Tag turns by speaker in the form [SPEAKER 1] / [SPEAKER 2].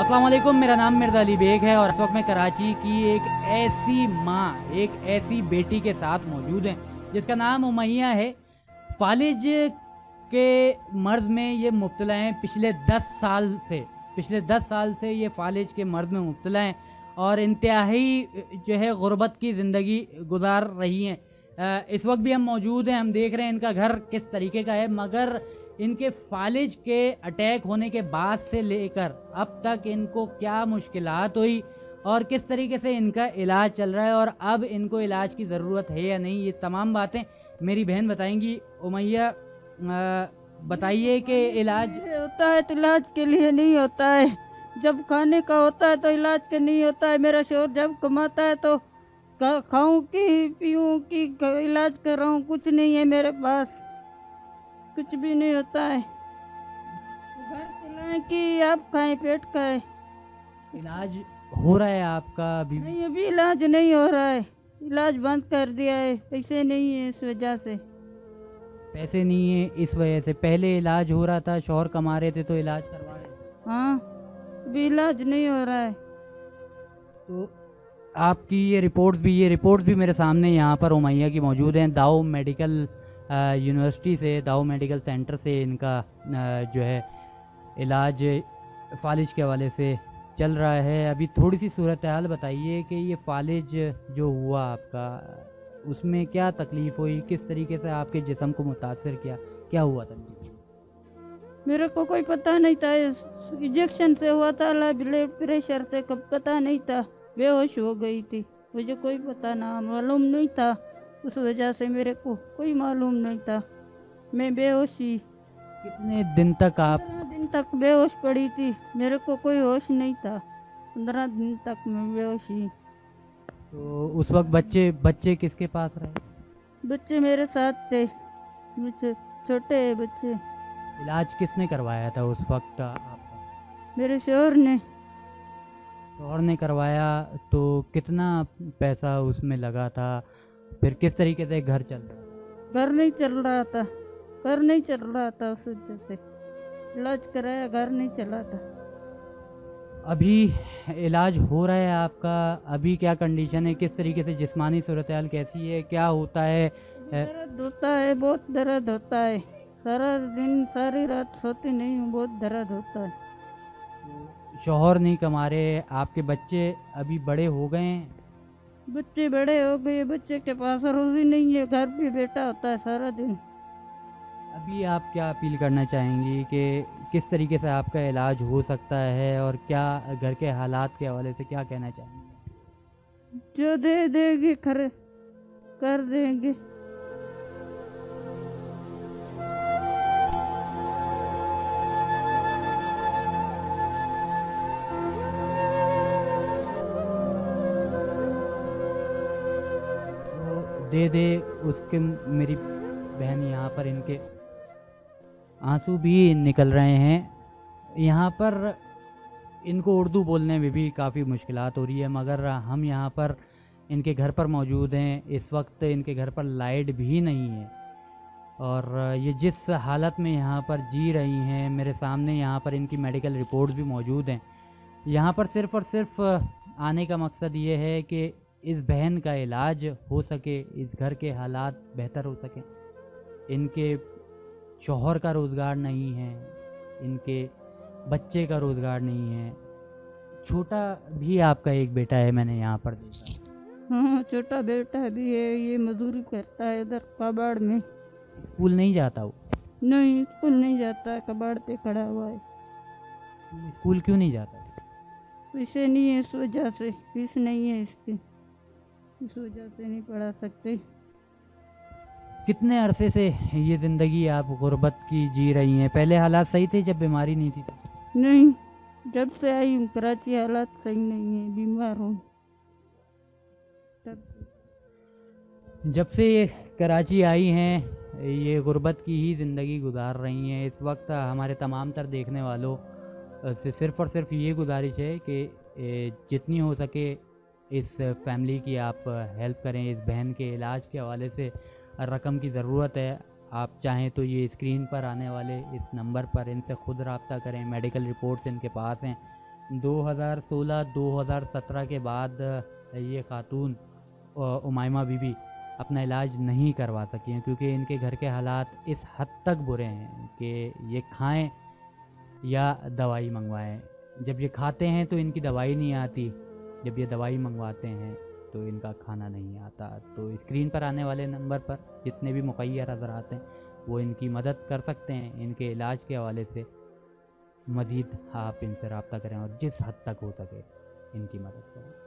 [SPEAKER 1] अस्सलाम वालेकुम, मेरा नाम मिर्ज़ा अली बेग है और इस वक्त मैं कराची की एक ऐसी माँ, एक ऐसी बेटी के साथ मौजूद हैं जिसका नाम उमैया है। फालिज के मर्ज़ में ये मुब्तला हैं पिछले 10 साल से ये फालिज के मर्ज़ में मुब्तला हैं और इंतहाई जो है गुर्बत की ज़िंदगी गुजार रही हैं। इस वक्त भी हम मौजूद हैं, हम देख रहे हैं इनका घर किस तरीके का है, मगर इनके फालिज के अटैक होने के बाद से लेकर अब तक इनको क्या मुश्किलात हुई और किस तरीके से इनका इलाज चल रहा है और अब इनको इलाज की ज़रूरत है या नहीं, ये तमाम बातें मेरी बहन बताएंगी। उमैया, बताइए कि इलाज
[SPEAKER 2] ये होता है तो इलाज के लिए नहीं होता है। जब खाने का होता है तो इलाज के नहीं होता है। मेरा शोर जब कमाता है तो खाऊं कि पीऊं कि इलाज कर रहा हूँ, कुछ नहीं है मेरे पास, कुछ भी नहीं होता है। घर चलाएं कि आप खाएं, पेट का है।
[SPEAKER 1] इलाज हो रहा है आपका अभी भी?
[SPEAKER 2] नहीं, अभी इलाज नहीं हो रहा है, इलाज बंद कर दिया है, पैसे नहीं है इस वजह से।
[SPEAKER 1] पैसे नहीं है इस वजह से? पहले इलाज हो रहा था, शौहर कमा रहे थे तो इलाज करवा रहे थे।
[SPEAKER 2] हाँ, अभी इलाज नहीं हो रहा है।
[SPEAKER 1] तो आपकी ये रिपोर्ट्स भी मेरे सामने यहाँ पर उमैया की मौजूद हैं। दाऊ मेडिकल यूनिवर्सिटी से, दाऊ मेडिकल सेंटर से इनका जो है इलाज फालिज के हवाले से चल रहा है। अभी थोड़ी सी सूरत हाल बताइए कि ये फालिज जो हुआ आपका, उसमें क्या तकलीफ़ हुई, किस तरीके से आपके जिस्म को मुतासर किया, क्या हुआ था?
[SPEAKER 2] मेरे को कोई पता नहीं था, इंजेक्शन से हुआ था, ब्लड प्रेशर से कब पता नहीं था, बेहोश हो गई थी। मुझे कोई पता ना मालूम नहीं था, उस वजह से मेरे को कोई मालूम नहीं था। मैं बेहोशी
[SPEAKER 1] कितने दिन तक आप
[SPEAKER 2] 15 दिन तक बेहोश पड़ी थी, मेरे को कोई होश नहीं था। 15 दिन तक मैं बेहोशी।
[SPEAKER 1] तो उस वक्त बच्चे बच्चे किसके पास रहे?
[SPEAKER 2] बच्चे मेरे साथ थे, मुझे छोटे बच्चे।
[SPEAKER 1] इलाज किसने करवाया था उस वक्त आपका?
[SPEAKER 2] मेरे शोहर ने।
[SPEAKER 1] शौहर ने करवाया। तो कितना पैसा उसमें लगा था, फिर किस तरीके से घर चल रहा था?
[SPEAKER 2] घर नहीं चल रहा था, घर नहीं चल रहा था, उस वजह से इलाज कराया, घर नहीं चला था।
[SPEAKER 1] अभी इलाज हो रहा है आपका? अभी क्या कंडीशन है, किस तरीके से जिस्मानी सूरत हाल कैसी है, क्या होता है?
[SPEAKER 2] दर्द होता है, बहुत दर्द होता है, सारा दिन सारी रात सोती नहीं हूँ, बहुत दर्द होता है।
[SPEAKER 1] शौहर नहीं कमा रहे, आपके बच्चे अभी बड़े हो गए हैं?
[SPEAKER 2] बच्चे बड़े हो गए, बच्चे के पास रोजी नहीं है, घर पे बैठा होता है सारा दिन।
[SPEAKER 1] अभी आप क्या अपील करना चाहेंगी कि किस तरीके से आपका इलाज हो सकता है और क्या घर के हालात के हवाले से क्या कहना चाहेंगे?
[SPEAKER 2] जो दे देगी खर कर देंगे।
[SPEAKER 1] तो दे दे उसके। मेरी बहन यहाँ पर, इनके आंसू भी निकल रहे हैं। यहाँ पर इनको उर्दू बोलने में भी काफ़ी मुश्किलात हो रही है, मगर हम यहाँ पर इनके घर पर मौजूद हैं। इस वक्त इनके घर पर लाइट भी नहीं है और ये जिस हालत में यहाँ पर जी रही हैं, मेरे सामने यहाँ पर इनकी मेडिकल रिपोर्ट्स भी मौजूद हैं। यहाँ पर सिर्फ़ और सिर्फ आने का मकसद ये है कि इस बहन का इलाज हो सके, इस घर के हालात बेहतर हो सकें। इनके शौहर का रोज़गार नहीं है, इनके बच्चे का रोज़गार नहीं है। छोटा भी आपका एक बेटा है, मैंने यहाँ पर देखा।
[SPEAKER 2] हाँ, छोटा बेटा भी है, ये मजदूरी करता है इधर कबाड़ में।
[SPEAKER 1] स्कूल नहीं जाता वो?
[SPEAKER 2] नहीं, स्कूल नहीं जाता है, कबाड़ पे खड़ा हुआ है।
[SPEAKER 1] स्कूल क्यों नहीं जाता?
[SPEAKER 2] पैसे नहीं है, इस वजह से, फीस नहीं है इसकी, इस वजह से नहीं पढ़ा सकते।
[SPEAKER 1] कितने अरसे से ये ज़िंदगी आप गुर्बत की जी रही हैं? पहले हालात सही थे जब बीमारी नहीं थी?
[SPEAKER 2] नहीं, जब से आई हूँ कराची हालात सही नहीं है, बीमार हूँ तब।
[SPEAKER 1] जब से ये कराची आई हैं, ये गुर्बत की ही ज़िंदगी गुजार रही हैं। इस वक्त हमारे तमाम तर देखने वालों से सिर्फ़ और सिर्फ ये गुजारिश है कि जितनी हो सके इस फैमिली की आप हेल्प करें। इस बहन के इलाज के हवाले से रकम की ज़रूरत है। आप चाहें तो ये स्क्रीन पर आने वाले इस नंबर पर इनसे ख़ुद रब्ता करें। मेडिकल रिपोर्ट्स इनके पास हैं, 2016-2017 के बाद ये खातून उमाइमा बीबी अपना इलाज नहीं करवा सकी हैं, क्योंकि इनके घर के हालात इस हद तक बुरे हैं कि ये खाएं या दवाई मंगवाएं। जब ये खाते हैं तो इनकी दवाई नहीं आती, जब ये दवाई मंगवाते हैं तो इनका खाना नहीं आता। तो स्क्रीन पर आने वाले नंबर पर जितने भी मुखैर हज़रात हैं वो इनकी मदद कर सकते हैं। इनके इलाज के हवाले से मज़ीद आप इनसे रब्ता करें और जिस हद तक हो सके इनकी मदद करें।